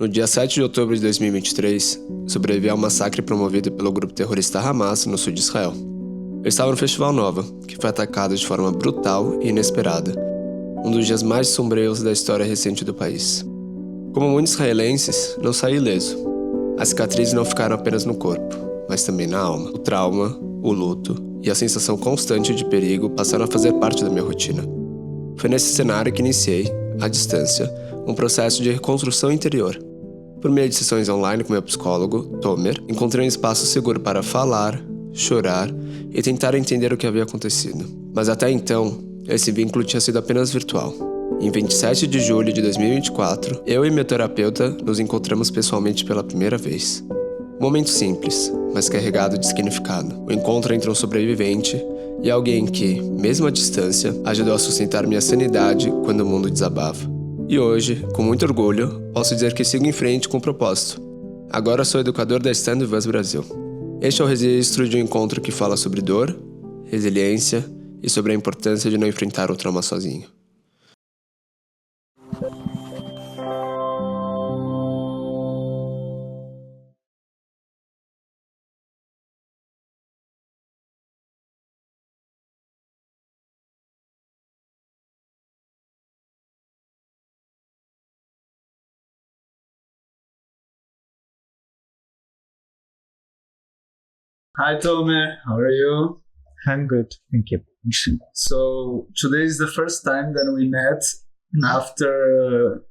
No dia 7 de outubro de 2023, sobrevivi ao massacre promovido pelo grupo terrorista Hamas no sul de Israel. Eu estava no Festival Nova, que foi atacado de forma brutal e inesperada, um dos dias mais sombrios da história recente do país. Como muitos israelenses, não saí ileso. As cicatrizes não ficaram apenas no corpo, mas também na alma. O trauma, o luto e a sensação constante de perigo passaram a fazer parte da minha rotina. Foi nesse cenário que iniciei, à distância, um processo de reconstrução interior. Por meio de sessões online com meu psicólogo, Tomer, encontrei um espaço seguro para falar, chorar e tentar entender o que havia acontecido. Mas até então, esse vínculo tinha sido apenas virtual. Em 27 de julho de 2024, eu e meu terapeuta nos encontramos pessoalmente pela primeira vez. Um momento simples, mas carregado de significado. O encontro entre um sobrevivente e alguém que, mesmo à distância, ajudou a sustentar minha sanidade quando o mundo desabava. E hoje, com muito orgulho, posso dizer que sigo em frente com propósito. Agora sou educador da StandWithUs Brasil. Este é o registro de um encontro que fala sobre dor, resiliência e sobre a importância de não enfrentar o trauma sozinho. Hi Tomer, how are you? I'm good, thank you. So today is the first time that we met after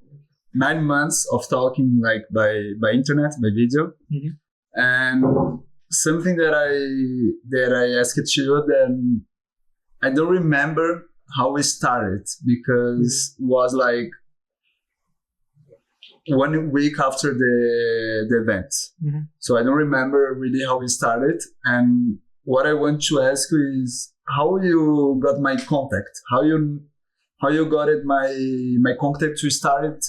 9 months of talking like by internet, by video. And something that I asked you, then I don't remember how we started because it was like 1 week after the event. So I don't remember really how we started. And what I want to ask you is how you got my contact, how you got it my contact to start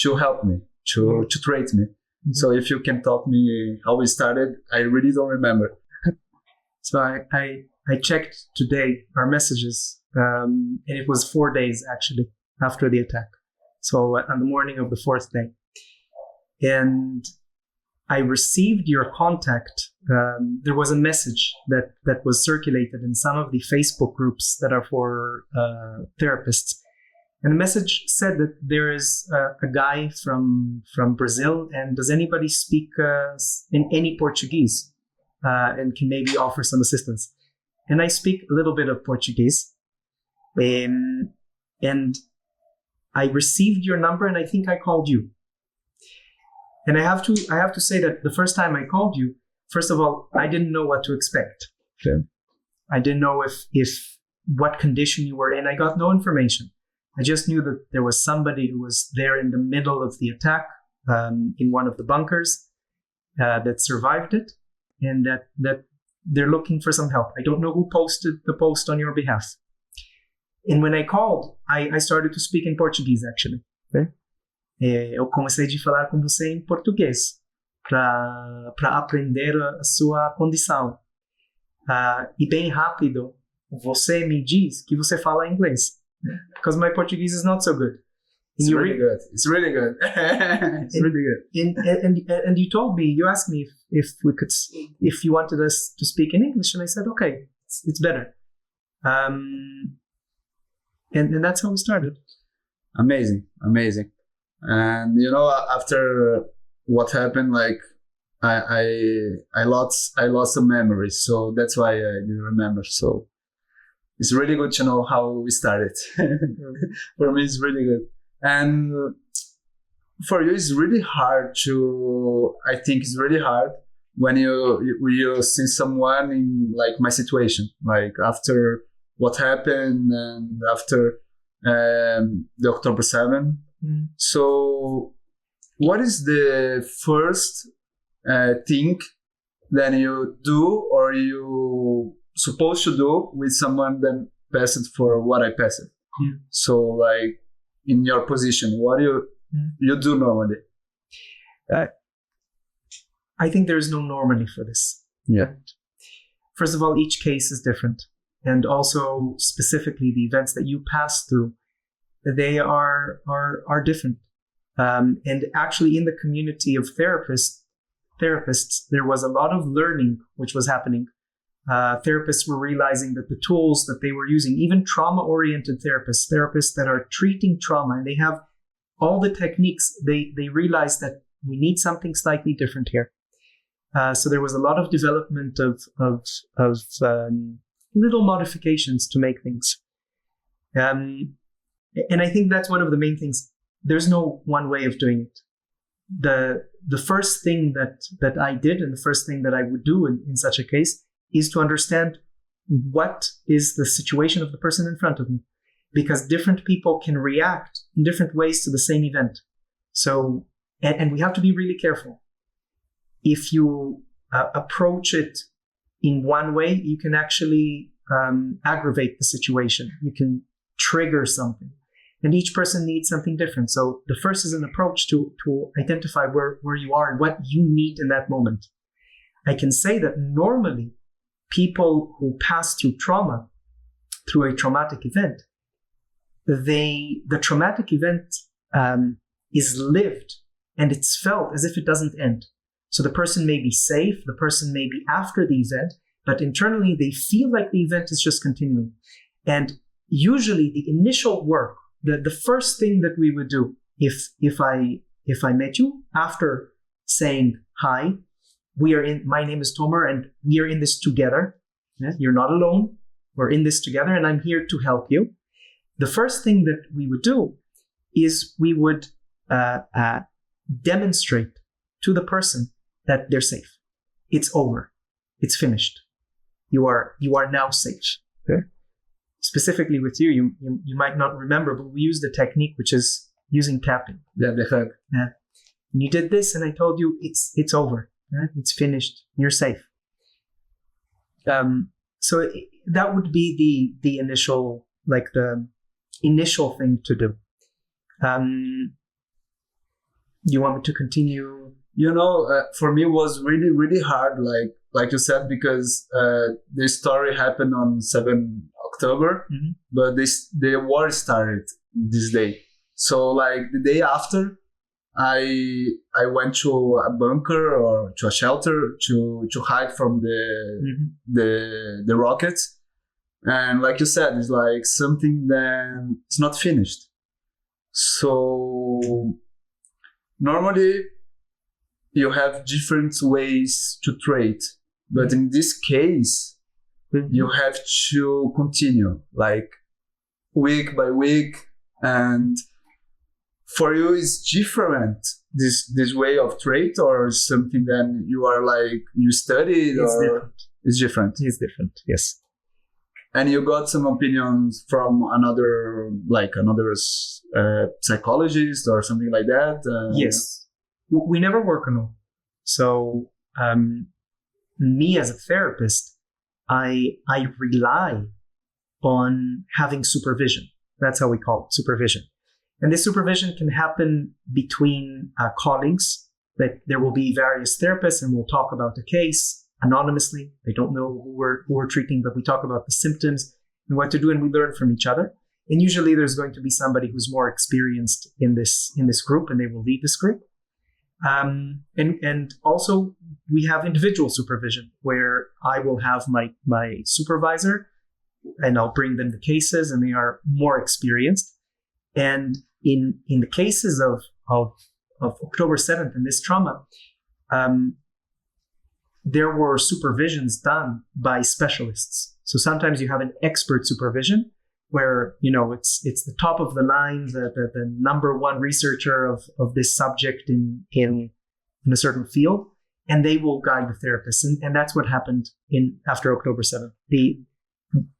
to help me, to treat me. So if you can talk me how we started, I really don't remember. So I checked today our messages, and it was 4 days actually after the attack. So on the morning of the 4th day. And I received your contact. There was a message that was circulated in some of the Facebook groups that are for therapists. And the message said that there is a guy from Brazil, and does anybody speak in any Portuguese and can maybe offer some assistance? And I speak a little bit of Portuguese. And I received your number, and I think I called you. And I have to say that the first time I called you, first of all, I didn't know what to expect. Okay. I didn't know if what condition you were in. I got no information. I just knew that there was somebody who was there in the middle of the attack, in one of the bunkers, that survived it, and that they're looking for some help. I don't know who posted the post on your behalf. And when I called, I started to speak in Portuguese, actually. Okay. Eu comecei a falar com você em português para aprender a sua condição. E bem rápido, você me diz que você fala inglês. Because my Portuguese is not so good. It's really good. It's really good. It's really good. And you told me, you asked me if you wanted us to speak in English, and I said, okay, it's better. And that's how we started. Amazing. And after what happened, like I lost some memories, so that's why I didn't remember. So it's really good to know how we started. For me, it's really good. And for you, it's really hard I think it's really hard when you see someone in like my situation, like after what happened and after the October 7. So what is the first thing that you do or you supposed to do with someone that passed for what I passed? So like in your position, what do you do normally? I think there's no normally for this. Yeah. First of all, each case is different. And also specifically the events that you pass through, they are different. And actually in the community of therapists, there was a lot of learning which was happening. Therapists were realizing that the tools that they were using, even trauma-oriented therapists that are treating trauma, and they have all the techniques, they realized that we need something slightly different here. So there was a lot of development of little modifications to make things. And I think that's one of the main things. There's no one way of doing it. The first thing that I did, and the first thing that I would do in such a case, is to understand what is the situation of the person in front of me, because different people can react in different ways to the same event. So, and we have to be really careful. If you approach it in one way, you can actually aggravate the situation. You can trigger something. And each person needs something different. So the first is an approach to identify where you are and what you need in that moment. I can say that normally people who pass through trauma, through a traumatic event, the traumatic event is lived and it's felt as if it doesn't end. So the person may be safe, the person may be after the event, but internally they feel like the event is just continuing. And usually the initial work, the first thing that we would do if I met you after saying hi, my name is Tomer and we are in this together. You're not alone. We're in this together and I'm here to help you. The first thing that we would do is we would demonstrate to the person that they're safe. It's over. It's finished. You are now safe. Okay? Specifically with you might not remember, but we used a technique which is using tapping. Yeah, the hug. Yeah. And you did this, and I told you it's over. Right? It's finished. You're safe. So that would be the initial, the initial thing to do. You want me to continue? For me it was really, really hard, like you said, because the story happened on 7 October, but the war started this day. So the day after, I went to a bunker or to a shelter to hide from the rockets. And like you said, it's something that it's not finished. So normally you have different ways to treat, but in this case, you have to continue week by week. And for you, it's different, this way of trait, or something that you are you studied, it's different. It's different, yes. And you got some opinions from another psychologist or something like that? Yes. We never work alone. So me as a therapist, I rely on having supervision. That's how we call it, supervision. And this supervision can happen between colleagues. That there will be various therapists and we'll talk about the case anonymously. They don't know who we're treating, but we talk about the symptoms and what to do, and we learn from each other. And usually there's going to be somebody who's more experienced in this group, and they will lead this group. And also we have individual supervision where I will have my supervisor and I'll bring them the cases, and they are more experienced. And in the cases of October 7th and this trauma, there were supervisions done by specialists. So sometimes you have an expert supervision where, it's the top of the line, the number one researcher of this subject in a certain field, and they will guide the therapist. And that's what happened after October 7th.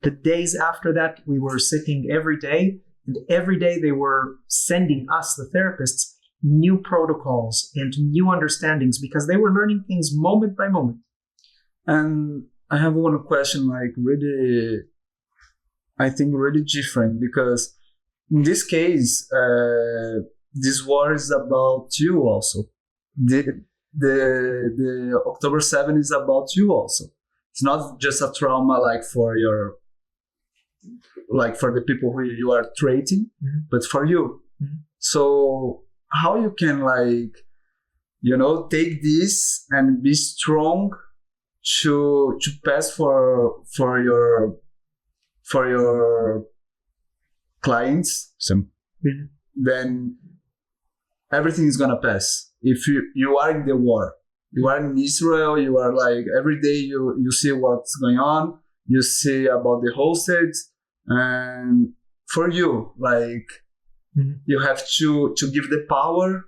The days after that, we were sitting every day, and every day they were sending us, the therapists, new protocols and new understandings, because they were learning things moment by moment. And I have one question, really, I think really different, because in this case, this war is about you also. The October 7 is about you also. It's not just a trauma for the people who you are treating, but for you. So how you can take this and be strong to pass for your clients. Then everything is gonna pass. If you are in the war, you are in Israel, you are every day you see what's going on, you see about the hostage, and for you, you have to give the power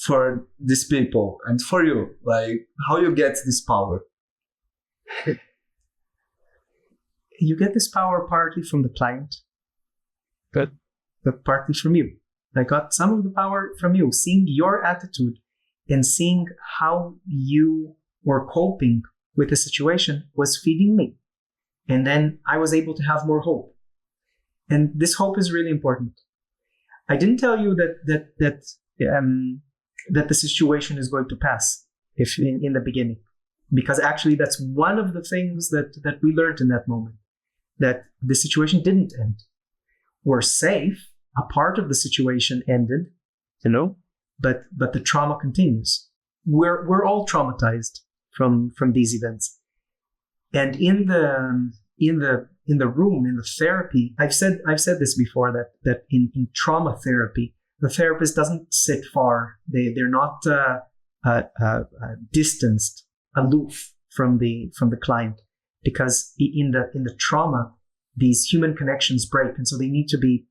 for these people. And for you, how you get this power? You get this power partly from the client, but partly from you. I got some of the power from you, seeing your attitude and seeing how you were coping with the situation was feeding me. And then I was able to have more hope. And this hope is really important. I didn't tell you that the situation is going to pass if in the beginning, because actually that's one of the things that we learned in that moment, that the situation didn't end. We're safe. A part of the situation ended, but the trauma continues. We're all traumatized from these events. And in the room, in the therapy, I've said this before, that in trauma therapy, the therapist doesn't sit far. They're not distanced, aloof from the client, because in the trauma, these human connections break, and so they need to be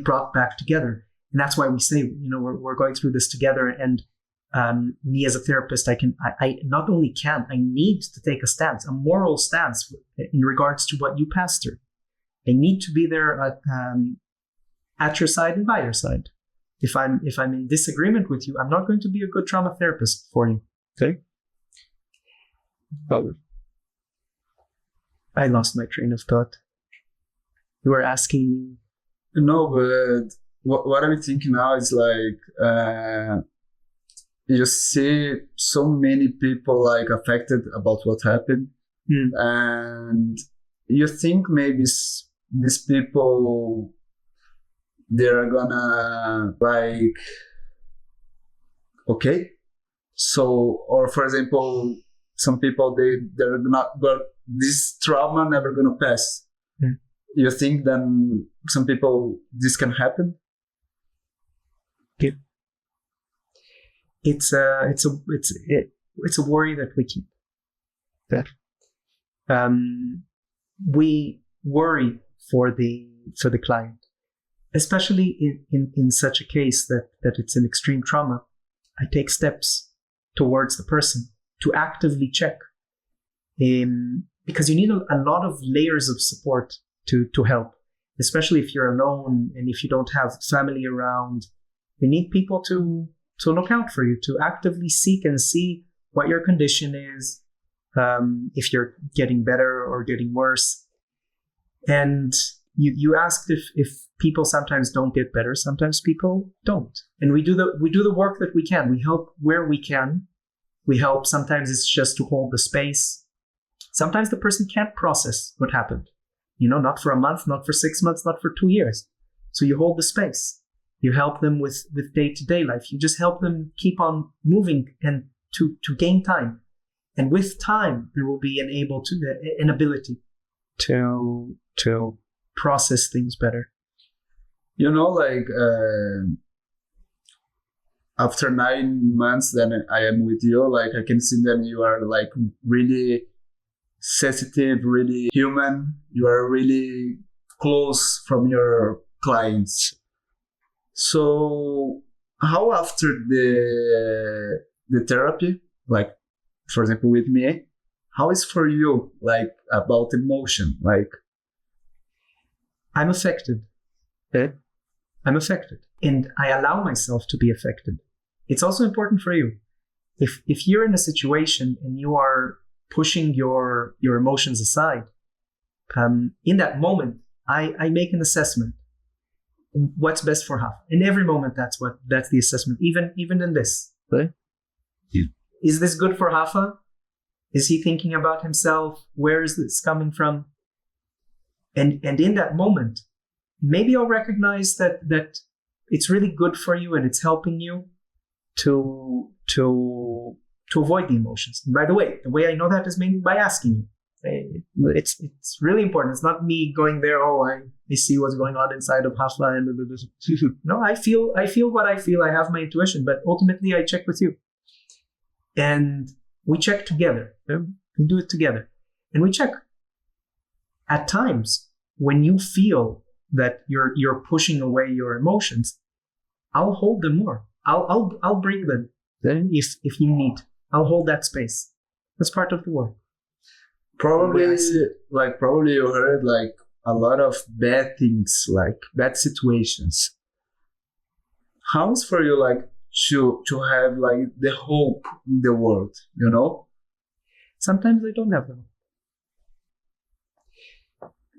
brought back together. And that's why we say, we're going through this together. And me as a therapist, I not only I need to take a stance, a moral stance in regards to what you passed through. I need to be there at your side and by your side. If I'm in disagreement with you, I'm not going to be a good trauma therapist for you. Okay? Probably. I lost my train of thought. You were asking. No, but what I'm thinking now is you see so many people affected about what happened, and you think maybe these people, they're gonna okay. So, or for example, some people they're not, but this trauma never gonna pass. You think then some people this can happen? Yeah. It's a worry that we keep. That we worry for the client, especially in such a case that it's an extreme trauma. I take steps towards the person to actively check, because you need a lot of layers of support to help, especially if you're alone and if you don't have family around. You need people to look out for you, to actively seek and see what your condition is, if you're getting better or getting worse. And you asked if people sometimes don't get better, sometimes people don't. And we do the work that we can. We help where we can. We help. Sometimes it's just to hold the space. Sometimes the person can't process what happened. Not for a month, not for 6 months, not for 2 years. So you hold the space. You help them with day-to-day life. You just help them keep on moving and to gain time. And with time, there will be an ability to process things better. After 9 months that I am with you, I can see that you are really sensitive, really human. You are really close from your clients. So how after the therapy, for example with me, how is for you about emotion? I'm affected. I'm affected, and I allow myself to be affected. It's also important for you. If you're in a situation and you are pushing your emotions aside, in that moment, I make an assessment. What's best for Rafa? In every moment, that's the assessment. Even in this, right? Yeah. Is this good for Rafa? Is he thinking about himself? Where is this coming from? And in that moment, maybe I'll recognize that it's really good for you, and it's helping you to avoid the emotions. And by the way I know that is mainly by asking you. It's really important. It's not me going there. Oh, I see what's going on inside of Hafa, and no, I feel what I feel. I have my intuition, but ultimately I check with you, and we check together. We do it together, and we check. At times, when you feel that you're pushing away your emotions, I'll hold them more. I'll bring them. Then, if you need, I'll hold that space. That's part of the work. Probably you heard like a lot of bad things, like bad situations. How's for you like to have like the hope in the world, you know? Sometimes I don't have them.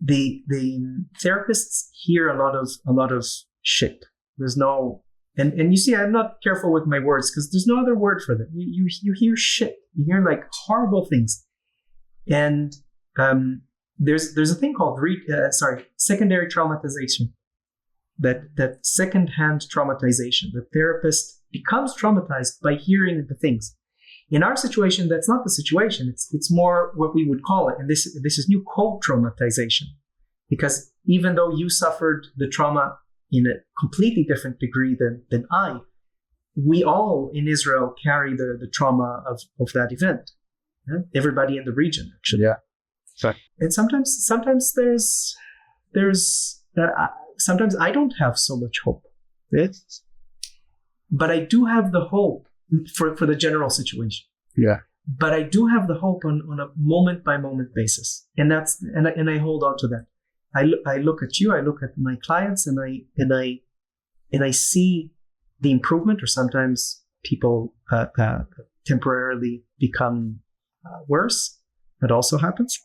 The therapists hear a lot of shit. There's no, and you see, I'm not careful with my words because there's no other word for them. You hear shit. You hear like horrible things. And there's a thing called secondary traumatization. That secondhand traumatization. The therapist becomes traumatized by hearing the things. In our situation, that's not the situation. It's more what we would call it, and this is new, co-traumatization, because even though you suffered the trauma in a completely different degree than I, we all in Israel carry the trauma of that event. Yeah? Everybody in the region, actually. Yeah. Sorry. And sometimes there's sometimes I don't have so much hope. Yes. But I do have the hope for the general situation. Yeah. But I do have the hope on a moment by moment basis, and I hold on to that. I look at you, I look at my clients, and I see the improvement. Or sometimes people temporarily become worse. That also happens.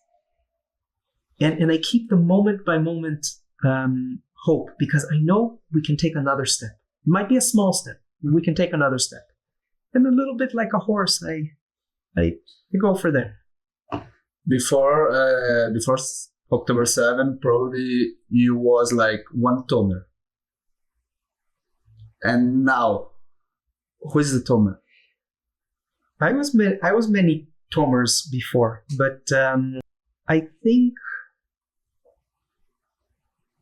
And I keep the moment by moment hope, because I know we can take another step. It might be a small step. We can take another step. And a little bit like a horse, I go for there. Before October 7, probably you was like one tomer. And now, who is the tomer? I was many tomers before, but I think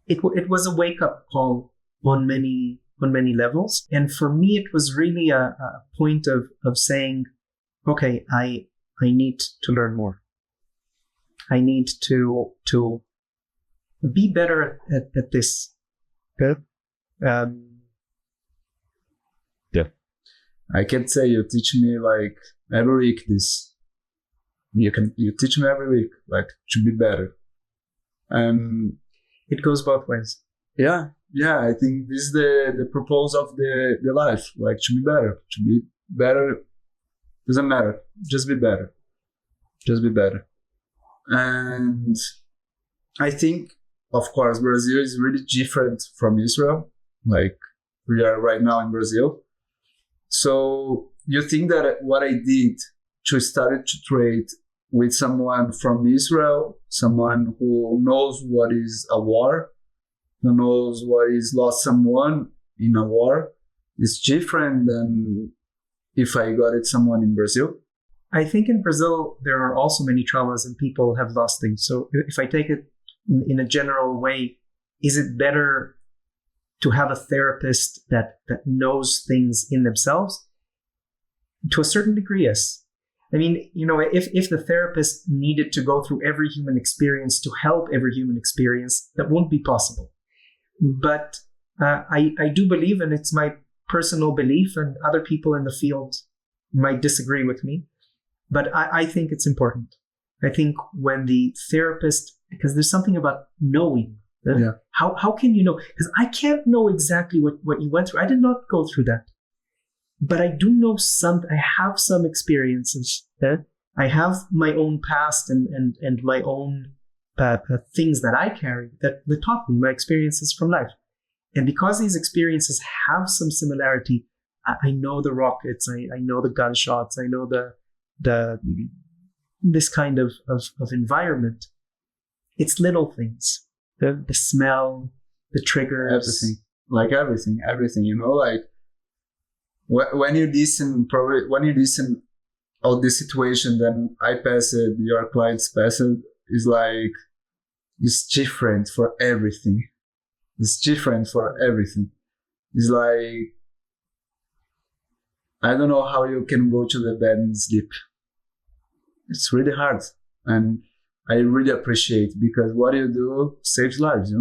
it was a wake up call on many levels. And for me, it was really a point of saying, okay, I need to learn more. I need to be better at this. Good. Yeah. I can say you teach me like every week this. You teach me every week like to be better. It goes both ways. Yeah, I think this is the purpose of the life, like to be better. To be better doesn't matter. Just be better. Just be better. And I think, of course, Brazil is really different from Israel. Like we are right now in Brazil. So you think that what I did to start to trade with someone from Israel, someone who knows what is a war, who knows what is lost someone in a war, is different than if I got it someone in Brazil? I think in Brazil, there are also many traumas and people have lost things. So if I take it in a general way, is it better to have a therapist that knows things in themselves? To a certain degree, yes. I mean, if the therapist needed to go through every human experience to help every human experience, that won't be possible. But I do believe, and it's my personal belief, and other people in the field might disagree with me, but I think it's important. I think when the therapist, because there's something about knowing. Yeah. How can you know? Because I can't know exactly what you went through. I did not go through that. But I do know I have some experiences. I have my own past and my own things that I carry that taught me my experiences from life. And because these experiences have some similarity, I know the rockets, I know the gunshots, I know this kind of environment. It's little things. The smell, the triggers, everything. like everything, like when you listen all the situation that I passed, your clients passed, is like, it's different for everything. It's different for everything. It's like, I don't know how you can go to the bed and sleep. It's really hard. And I really appreciate, because what you do saves lives,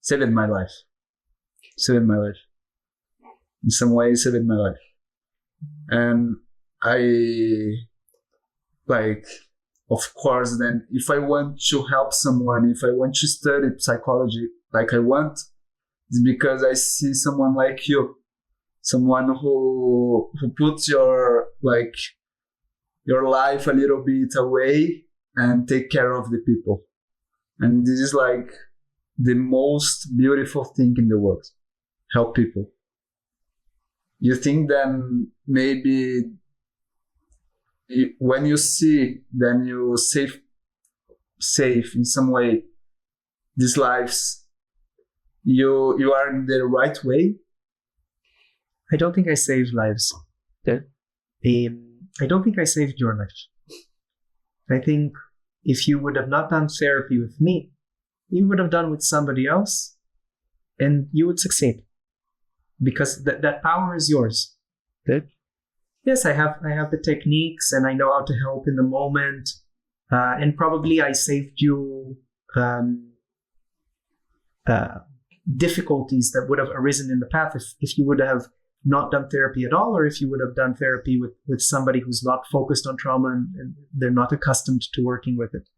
Saved my life. In some way, saved my life. And I, like, of course, then if I want to help someone, if I want to study psychology like I want, it's because I see someone like you, someone who puts your life a little bit away and take care of the people. And this is like the most beautiful thing in the world. Help people. You think then maybe when you see, then you save in some way these lives, you are in the right way? I don't think I saved lives. I don't think I saved your life. I think if you would have not done therapy with me, you would have done with somebody else, and you would succeed, because that power is yours. Yes, I have the techniques, and I know how to help in the moment, and probably I saved you difficulties that would have arisen in the path if you would have not done therapy at all, or if you would have done therapy with somebody who's not focused on trauma and they're not accustomed to working with it.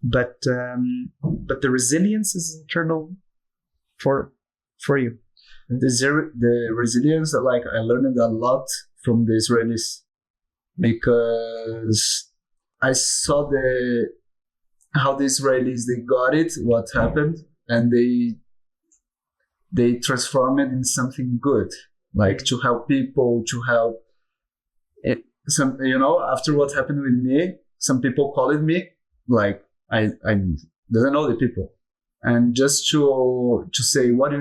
But the resilience is internal for you. The resilience, like, I learned a lot from the Israelis, because I saw how the Israelis, they got it, what happened, and they transform it in something good, like to help people, to help it. Some, after what happened with me, some people called me, like, I doesn't know the people, and just to say what you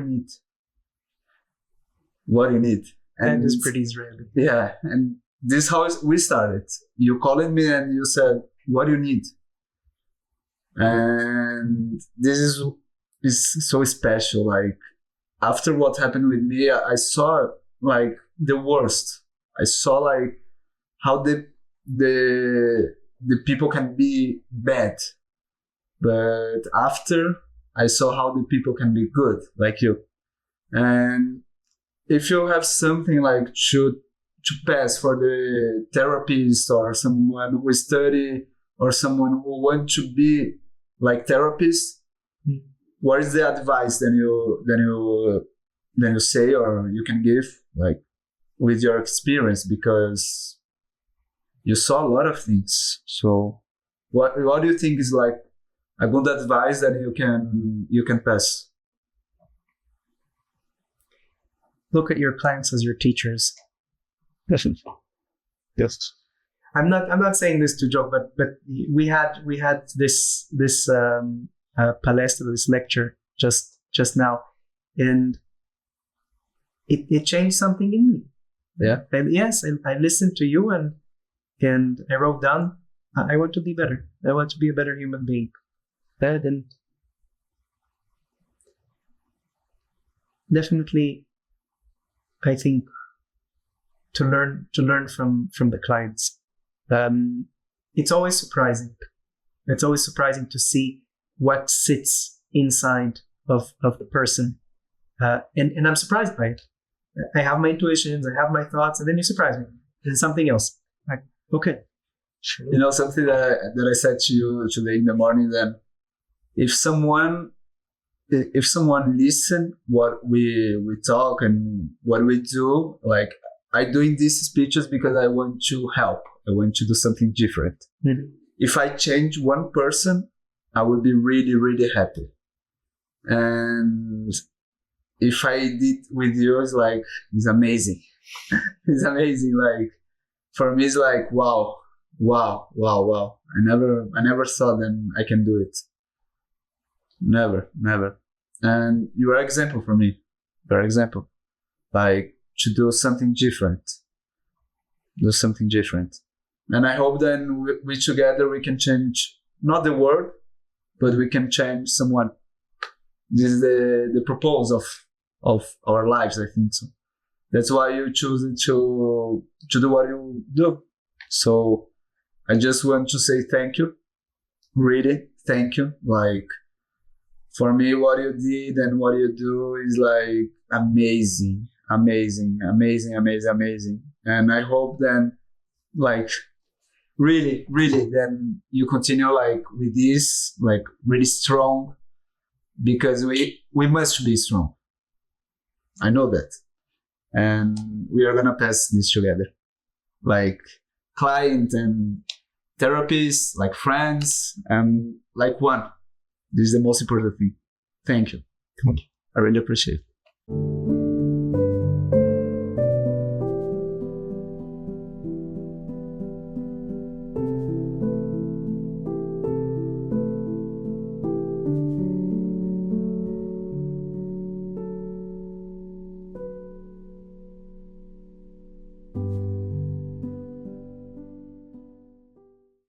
need. And that is pretty Israeli. Yeah, and this is how we started. You called me and you said, what do you need? And this is so special. Like, after what happened with me, I saw like the worst. I saw like how the people can be bad, but after I saw how the people can be good, like you. And if you have something like to pass for the therapist, or someone who study, or someone who want to be like therapist, what is the advice then you say, or you can give, like, with your experience, because you saw a lot of things. So what do you think is like a good advice that you can pass? Look at your clients as your teachers. Yes. I'm not saying this to joke, but we had this palestra, this lecture just now, and it changed something in me. Yeah. And yes, and I listened to you, and I wrote down, I want to be better. I want to be a better human being. And definitely, I think to learn from the clients. It's always surprising. It's always surprising to see what sits inside of the person, and I'm surprised by it. I have my intuitions, I have my thoughts, and then you surprise me. There's something else. Like, okay, sure. Something that I said to you today in the morning. Then, if someone listen what we talk and what we do, like, I doing these speeches because I want to help. I want to do something different. Mm-hmm. If I change one person, I will be really, really happy. And if I did with you, it's amazing. It's amazing. Like, for me, it's like, wow. I never thought that I can do it. Never. And you are an example for me. for example, like to do something different. And I hope then we together we can change not the world, but we can change someone. This is the purpose of our lives, I think so. That's why you choose to do what you do. So I just want to say thank you. Really, thank you. Like, for me, what you did and what you do is like amazing. And I hope then, like, really, then you continue like with this, like really strong, because we must be strong. I know that. And we are gonna pass this together. Like client and therapists, like friends, and like one. This is the most important thing. Thank you. I really appreciate it.